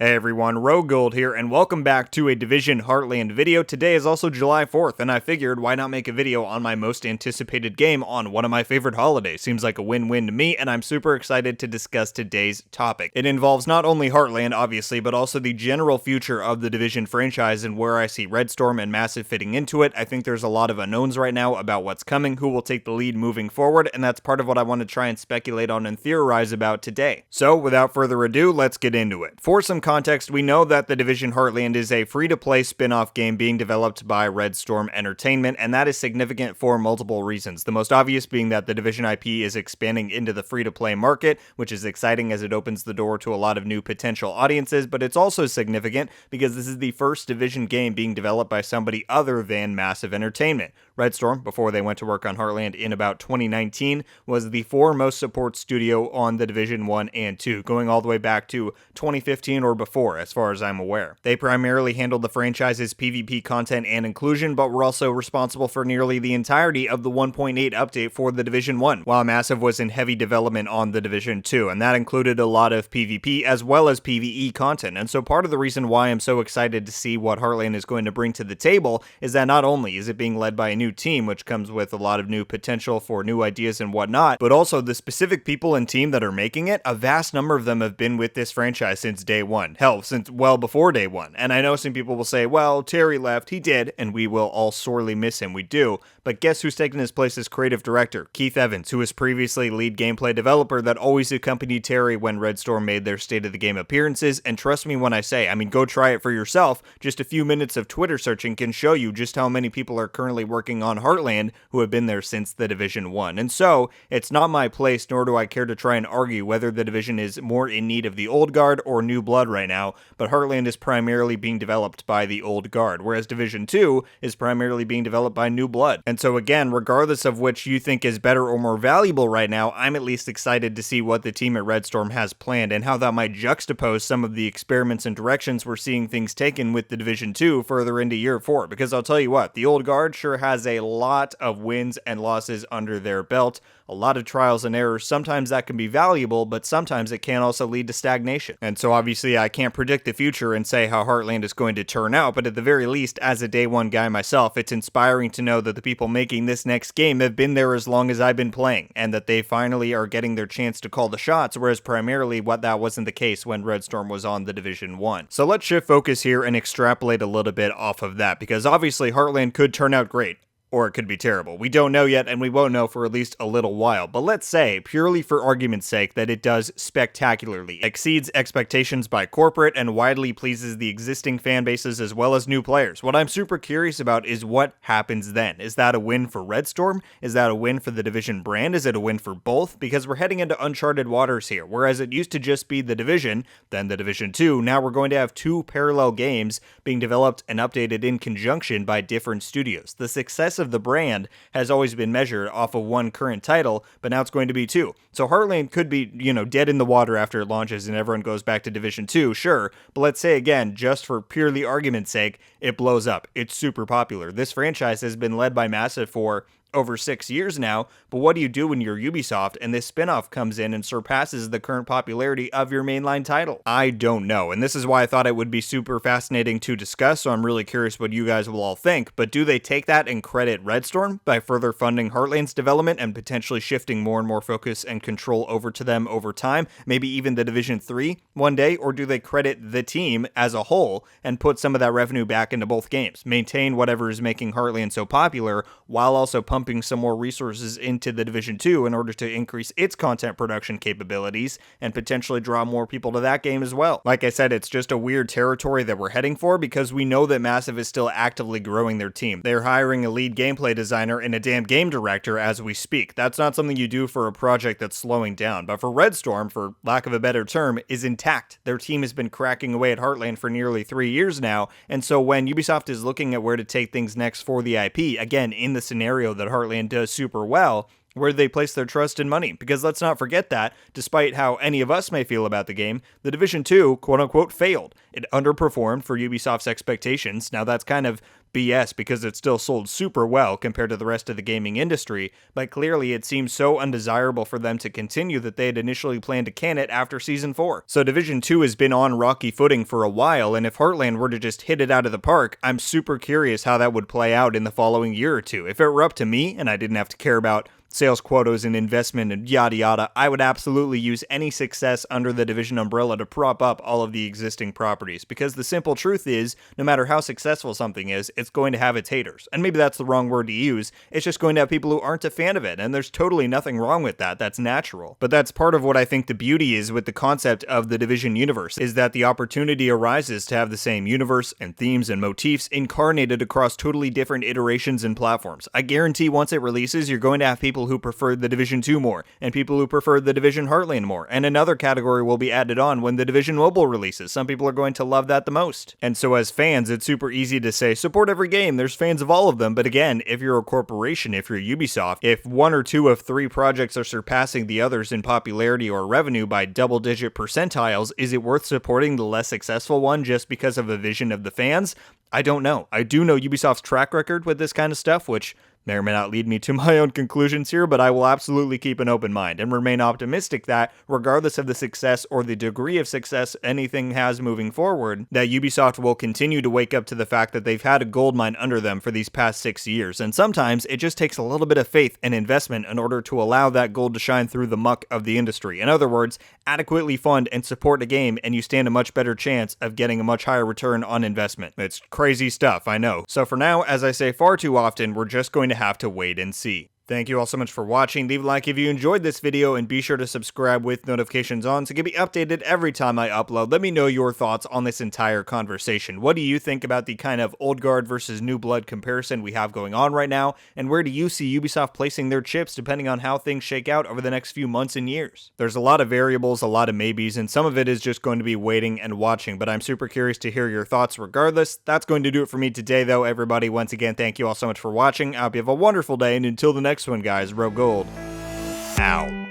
Hey everyone, RogueGold here, and welcome back to a Division Heartland video. Today is also July 4th, and I figured why not make a video on my most anticipated game on one of my favorite holidays. Seems like a win-win to me, and I'm super excited to discuss today's topic. It involves not only Heartland, obviously, but also the general future of the Division franchise and where I see Red Storm and Massive fitting into it. I think there's a lot of unknowns right now about what's coming, who will take the lead moving forward, and that's part of what I want to try and speculate on and theorize about today. So, without further ado, let's get into it. For some context, we know that the Division Heartland is a free-to-play spin-off game being developed by Red Storm Entertainment, and that is significant for multiple reasons. The most obvious being that the Division IP is expanding into the free-to-play market, which is exciting as it opens the door to a lot of new potential audiences, but it's also significant because this is the first Division game being developed by somebody other than Massive Entertainment. Red Storm, before they went to work on Heartland in about 2019, was the foremost support studio on the Division 1 and 2, going all the way back to 2015 or before, as far as I'm aware. They primarily handled the franchise's PvP content and inclusion, but were also responsible for nearly the entirety of the 1.8 update for the Division 1, while Massive was in heavy development on the Division 2, and that included a lot of PvP as well as PvE content. And so part of the reason why I'm so excited to see what Heartland is going to bring to the table is that not only is it being led by a new team, which comes with a lot of new potential for new ideas and whatnot, but also the specific people and team that are making it, a vast number of them have been with this franchise since day one. Hell, since well before day one. And I know some people will say, well, Terry left, he did, and we will all sorely miss him, we do. But guess who's taken his place as creative director? Keith Evans, who was previously lead gameplay developer that always accompanied Terry when Red Storm made their State of the Game appearances, and trust me when I say, go try it for yourself, just a few minutes of Twitter searching can show you just how many people are currently working on Heartland who have been there since the Division 1. And so, it's not my place, nor do I care to try and argue whether the Division is more in need of the old guard or new blood right now, but Heartland is primarily being developed by the old guard, whereas Division 2 is primarily being developed by new blood. And so again, regardless of which you think is better or more valuable right now, I'm at least excited to see what the team at Red Storm has planned and how that might juxtapose some of the experiments and directions we're seeing things taken with the Division 2 further into year 4. Because I'll tell you what, the old guard sure has a lot of wins and losses under their belt, a lot of trials and errors. Sometimes that can be valuable, but sometimes it can also lead to stagnation. And so obviously I can't predict the future and say how Heartland is going to turn out, but at the very least, as a day one guy myself, it's inspiring to know that the people making this next game have been there as long as I've been playing, and that they finally are getting their chance to call the shots, whereas primarily that wasn't the case when Red Storm was on the Division 1. So let's shift focus here and extrapolate a little bit off of that, because obviously Heartland could turn out great, or it could be terrible. We don't know yet, and we won't know for at least a little while. But let's say, purely for argument's sake, that it does spectacularly, exceeds expectations by corporate, and widely pleases the existing fan bases as well as new players. What I'm super curious about is what happens then. Is that a win for Red Storm? Is that a win for the Division brand? Is it a win for both? Because we're heading into uncharted waters here. Whereas it used to just be the Division, then the Division 2, now we're going to have two parallel games being developed and updated in conjunction by different studios. The success of the brand has always been measured off of one current title, but now it's going to be two. So Heartland could be, dead in the water after it launches and everyone goes back to Division 2, sure, but let's say again, just for purely argument's sake, it blows up. It's super popular. This franchise has been led by Massive for over 6 years now, but what do you do when you're Ubisoft and this spinoff comes in and surpasses the current popularity of your mainline title? I don't know, and this is why I thought it would be super fascinating to discuss, so I'm really curious what you guys will all think. But do they take that and credit Red Storm by further funding Heartland's development and potentially shifting more and more focus and control over to them over time, maybe even the Division 3 one day, or do they credit the team as a whole and put some of that revenue back into both games, maintain whatever is making Heartland so popular, while also pumping some more resources into the Division 2 in order to increase its content production capabilities and potentially draw more people to that game as well? Like I said, it's just a weird territory that we're heading for because we know that Massive is still actively growing their team. They're hiring a lead gameplay designer and a damn game director as we speak. That's not something you do for a project that's slowing down, but for Red Storm, for lack of a better term, is intact. Their team has been cracking away at Heartland for nearly 3 years now, and so when Ubisoft is looking at where to take things next for the IP, again, in the scenario that Heartland does super well, Where do they place their trust and money? Because let's not forget that, despite how any of us may feel about the game, the Division 2, quote-unquote, failed. It underperformed for Ubisoft's expectations. Now that's kind of BS because it still sold super well compared to the rest of the gaming industry, but clearly it seems so undesirable for them to continue that they had initially planned to can it after Season 4. So Division 2 has been on rocky footing for a while, and if Heartland were to just hit it out of the park, I'm super curious how that would play out in the following year or two. If it were up to me, and I didn't have to care about sales quotas and investment and yada yada, I would absolutely use any success under the Division umbrella to prop up all of the existing properties, because the simple truth is, no matter how successful something is, it's going to have its haters. And maybe that's the wrong word to use, it's just going to have people who aren't a fan of it, and there's totally nothing wrong with that, that's natural. But that's part of what I think the beauty is with the concept of the Division universe, is that the opportunity arises to have the same universe and themes and motifs incarnated across totally different iterations and platforms. I guarantee once it releases, you're going to have people who preferred the Division 2 more, and people who preferred the Division Heartland more, and another category will be added on when the Division Mobile releases. Some people are going to love that the most. And so as fans, it's super easy to say, support every game, there's fans of all of them, but again, if you're a corporation, if you're Ubisoft, if 1 or 2 of 3 projects are surpassing the others in popularity or revenue by double-digit percentiles, is it worth supporting the less successful one just because of a vision of the fans? I don't know. I do know Ubisoft's track record with this kind of stuff, which may or may not lead me to my own conclusions here, but I will absolutely keep an open mind and remain optimistic that, regardless of the success or the degree of success anything has moving forward, that Ubisoft will continue to wake up to the fact that they've had a goldmine under them for these past 6 years, and sometimes it just takes a little bit of faith and investment in order to allow that gold to shine through the muck of the industry. In other words, adequately fund and support a game, and you stand a much better chance of getting a much higher return on investment. It's crazy stuff, I know. So for now, as I say far too often, we're just going to have to wait and see. Thank you all so much for watching. Leave a like if you enjoyed this video, and be sure to subscribe with notifications on to get me updated every time I upload. Let me know your thoughts on this entire conversation. What do you think about the kind of old guard versus new blood comparison we have going on right now, and where do you see Ubisoft placing their chips depending on how things shake out over the next few months and years? There's a lot of variables, a lot of maybes, and some of it is just going to be waiting and watching, but I'm super curious to hear your thoughts regardless. That's going to do it for me today though, everybody. Once again, thank you all so much for watching. I hope you have a wonderful day, and until the next one, guys, RogueGold out.